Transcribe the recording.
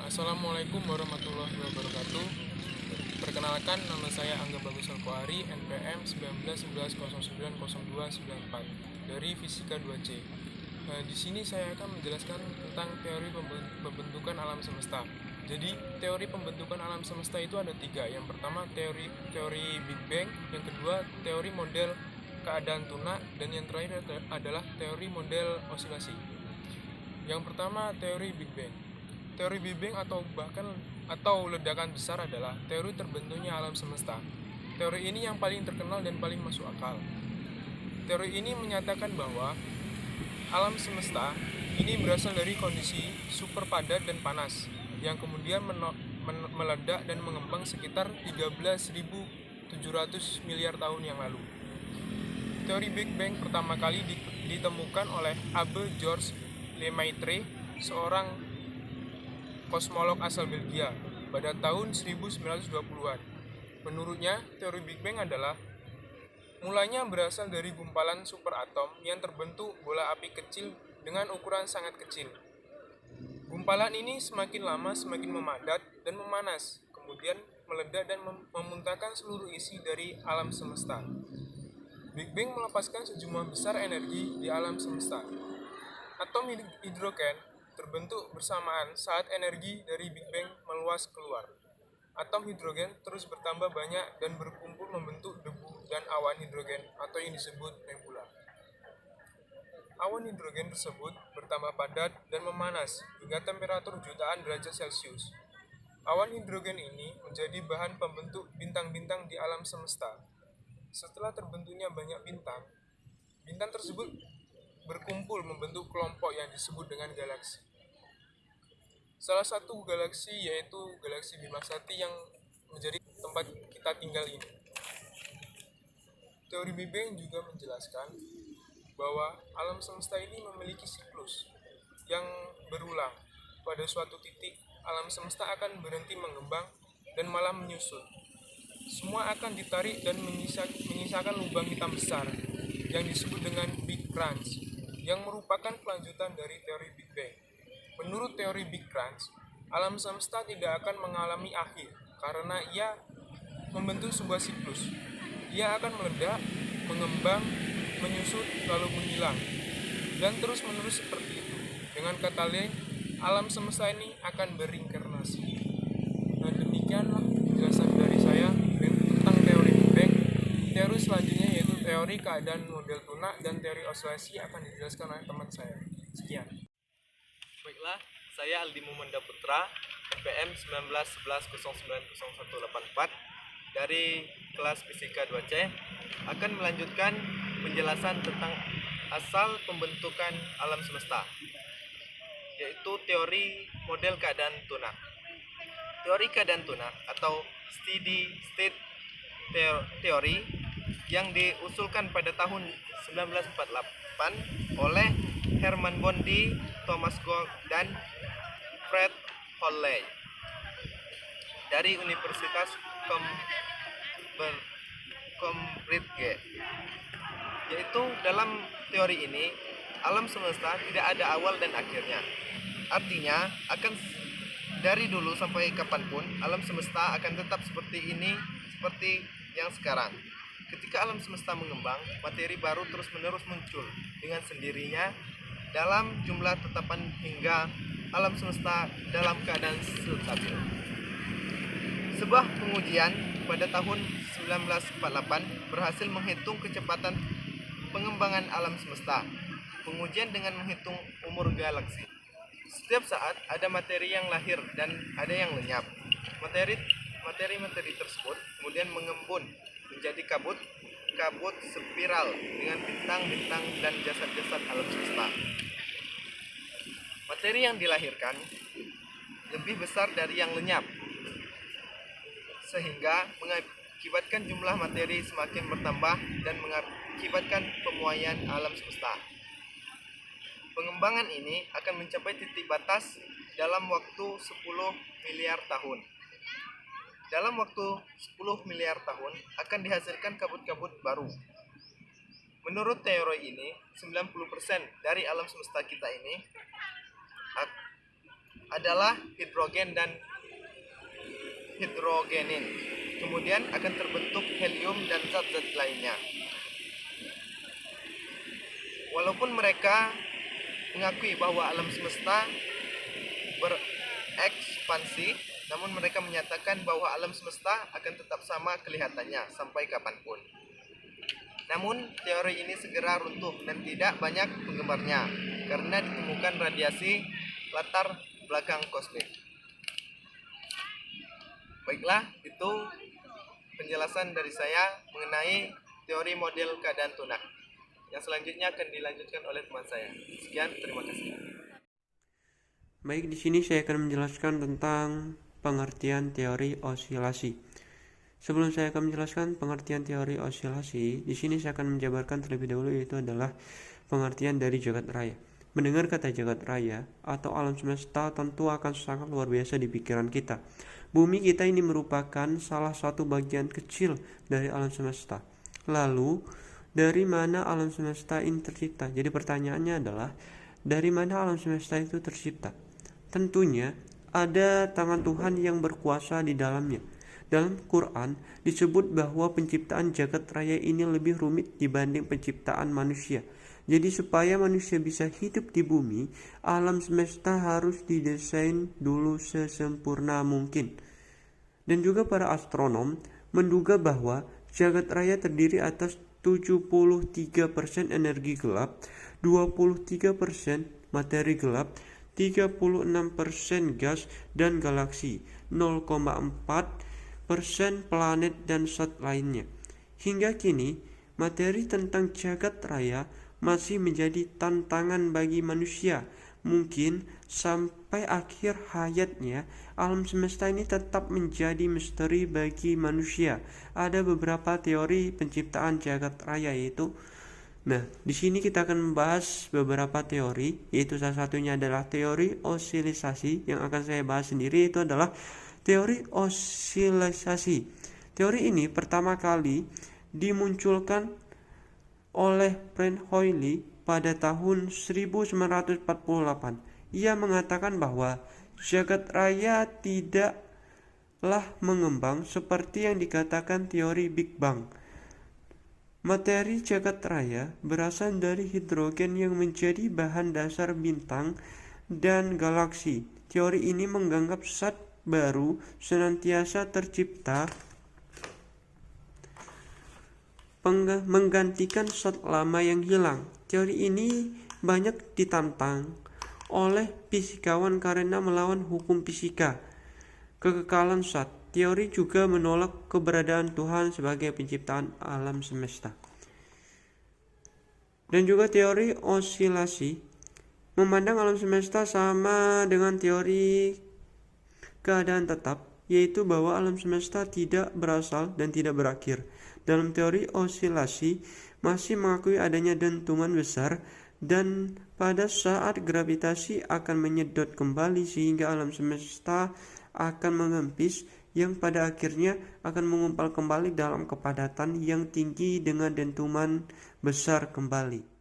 Assalamualaikum warahmatullahi wabarakatuh. Perkenalkan, nama saya Angga Bagus Alkoari, NPM 1911090294 dari Fisika 2C. Di sini saya akan menjelaskan tentang teori pembentukan alam semesta. Jadi, teori pembentukan alam semesta itu ada tiga. Yang pertama, teori Big Bang. Yang kedua, teori model keadaan tuna. Dan yang terakhir adalah teori model osilasi. Yang pertama, teori Big Bang. Teori Big Bang atau ledakan besar adalah teori terbentuknya alam semesta. Teori ini yang paling terkenal dan paling masuk akal. Teori ini menyatakan bahwa alam semesta ini berasal dari kondisi super padat dan panas yang kemudian meledak dan mengembang sekitar 13.700 miliar tahun yang lalu. Teori Big Bang pertama kali ditemukan oleh Abbe Georges Lemaitre, seorang kosmolog asal Belgia pada tahun 1920-an. Menurutnya, teori Big Bang adalah mulanya berasal dari gumpalan superatom yang terbentuk bola api kecil dengan ukuran sangat kecil. Gumpalan ini semakin lama semakin memadat dan memanas, kemudian meledak dan memuntahkan seluruh isi dari alam semesta. Big Bang melepaskan sejumlah besar energi di alam semesta. Atom hidrogen terbentuk bersamaan saat energi dari Big Bang meluas keluar. Atom hidrogen terus bertambah banyak dan berkumpul membentuk debu dan awan hidrogen atau yang disebut nebula. Awan hidrogen tersebut bertambah padat dan memanas hingga temperatur jutaan derajat Celcius. Awan hidrogen ini menjadi bahan pembentuk bintang-bintang di alam semesta. Setelah terbentuknya banyak bintang, bintang tersebut berkumpul membentuk kelompok yang disebut dengan galaksi. Salah satu galaksi yaitu galaksi Bima Sakti yang menjadi tempat kita tinggal ini. Teori Big Bang juga menjelaskan bahwa alam semesta ini memiliki siklus yang berulang. Pada suatu titik, alam semesta akan berhenti mengembang dan malah menyusut. Semua akan ditarik dan menyisakan lubang hitam besar yang disebut dengan Big Crunch, yang merupakan kelanjutan dari teori Big Bang. Menurut teori Big Crunch, alam semesta tidak akan mengalami akhir karena ia membentuk sebuah siklus. Ia akan meledak, mengembang, menyusut, lalu menghilang, dan terus-menerus seperti itu. Dengan kata lain, alam semesta ini akan berinkarnasi. Nah, demikianlah penjelasan dari saya tentang teori Big Bang. Teori selanjutnya yaitu teori keadaan model tuna dan teori osilasi akan dijelaskan oleh teman saya. Sekian. Baiklah, saya Aldi Mumenda Putra, NPM 1911090184 dari kelas Fisika 2C akan melanjutkan penjelasan tentang asal pembentukan alam semesta, yaitu teori model keadaan tuna. Teori keadaan tuna atau steady state teori yang diusulkan pada tahun 1948 oleh Hermann Bondi, Thomas Gold, dan Fred Hoyle dari Universitas Cambridge. Yaitu dalam teori ini, alam semesta tidak ada awal dan akhirnya. Artinya, dari dulu sampai kapanpun, alam semesta akan tetap seperti ini, seperti yang sekarang. Ketika alam semesta mengembang, materi baru terus-menerus muncul dengan sendirinya dalam jumlah tetapan hingga alam semesta dalam keadaan stabil. Sebuah pengujian pada tahun 1948 berhasil menghitung kecepatan pengembangan alam semesta. Pengujian dengan menghitung umur galaksi. Setiap saat ada materi yang lahir dan ada yang lenyap. Materi tersebut kemudian mengembun menjadi kabut spiral dengan bintang-bintang dan jasad-jasad alam semesta. Materi yang dilahirkan lebih besar dari yang lenyap, sehingga mengakibatkan jumlah materi semakin bertambah dan mengakibatkan pemuaian alam semesta. Pengembangan ini akan mencapai titik batas dalam waktu 10 miliar tahun. Dalam waktu 10 miliar tahun akan dihasilkan kabut-kabut baru. Menurut teori ini, 90% dari alam semesta kita ini adalah hidrogen dan hidrogenin. Kemudian akan terbentuk helium dan zat-zat lainnya. Walaupun mereka mengakui bahwa alam semesta berekspansi, namun mereka menyatakan bahwa alam semesta akan tetap sama kelihatannya sampai kapanpun. Namun teori ini segera runtuh dan tidak banyak penggemarnya karena ditemukan radiasi latar belakang kosmik. Baiklah, itu penjelasan dari saya mengenai teori model keadaan tunak. Yang selanjutnya akan dilanjutkan oleh teman saya. Sekian, terima kasih. Baik, di sini saya akan menjelaskan tentang pengertian teori osilasi. Sebelum saya akan menjelaskan pengertian teori osilasi, di sini saya akan menjabarkan terlebih dahulu, yaitu adalah pengertian dari jagat raya. Mendengar kata jagat raya atau alam semesta tentu akan sangat luar biasa di pikiran kita. Bumi kita ini merupakan salah satu bagian kecil dari alam semesta. Lalu, dari mana alam semesta ini tercipta? Jadi pertanyaannya adalah, dari mana alam semesta itu tercipta? Tentunya ada tangan Tuhan yang berkuasa di dalamnya. Dalam Quran disebut bahwa penciptaan jagat raya ini lebih rumit dibanding penciptaan manusia. Jadi supaya manusia bisa hidup di bumi, alam semesta harus didesain dulu sesempurna mungkin. Dan juga para astronom menduga bahwa jagat raya terdiri atas 73% energi gelap, 23% materi gelap, 36% gas dan galaksi, 0,4% planet dan zat lainnya. Hingga kini, materi tentang jagat raya masih menjadi tantangan bagi manusia. Mungkin sampai akhir hayatnya, alam semesta ini tetap menjadi misteri bagi manusia. Ada beberapa teori penciptaan jagat raya yaitu, di sini kita akan membahas beberapa teori, yaitu salah satunya adalah teori osilisasi. Yang akan saya bahas sendiri itu adalah teori osilisasi. Teori ini pertama kali dimunculkan oleh Frank Hoyle pada tahun 1948. Ia mengatakan bahwa jagat raya tidaklah mengembang seperti yang dikatakan teori Big Bang. Materi jagat raya berasal dari hidrogen yang menjadi bahan dasar bintang dan galaksi. Teori ini menganggap zat baru senantiasa tercipta menggantikan zat lama yang hilang. Teori ini banyak ditantang oleh fisikawan karena melawan hukum fisika kekekalan zat. Teori juga menolak keberadaan Tuhan sebagai penciptaan alam semesta. Dan juga teori osilasi memandang alam semesta sama dengan teori keadaan tetap, yaitu bahwa alam semesta tidak berasal dan tidak berakhir. Dalam teori osilasi masih mengakui adanya dentuman besar dan pada saat gravitasi akan menyedot kembali sehingga alam semesta akan mengempis yang pada akhirnya akan mengumpal kembali dalam kepadatan yang tinggi dengan dentuman besar kembali.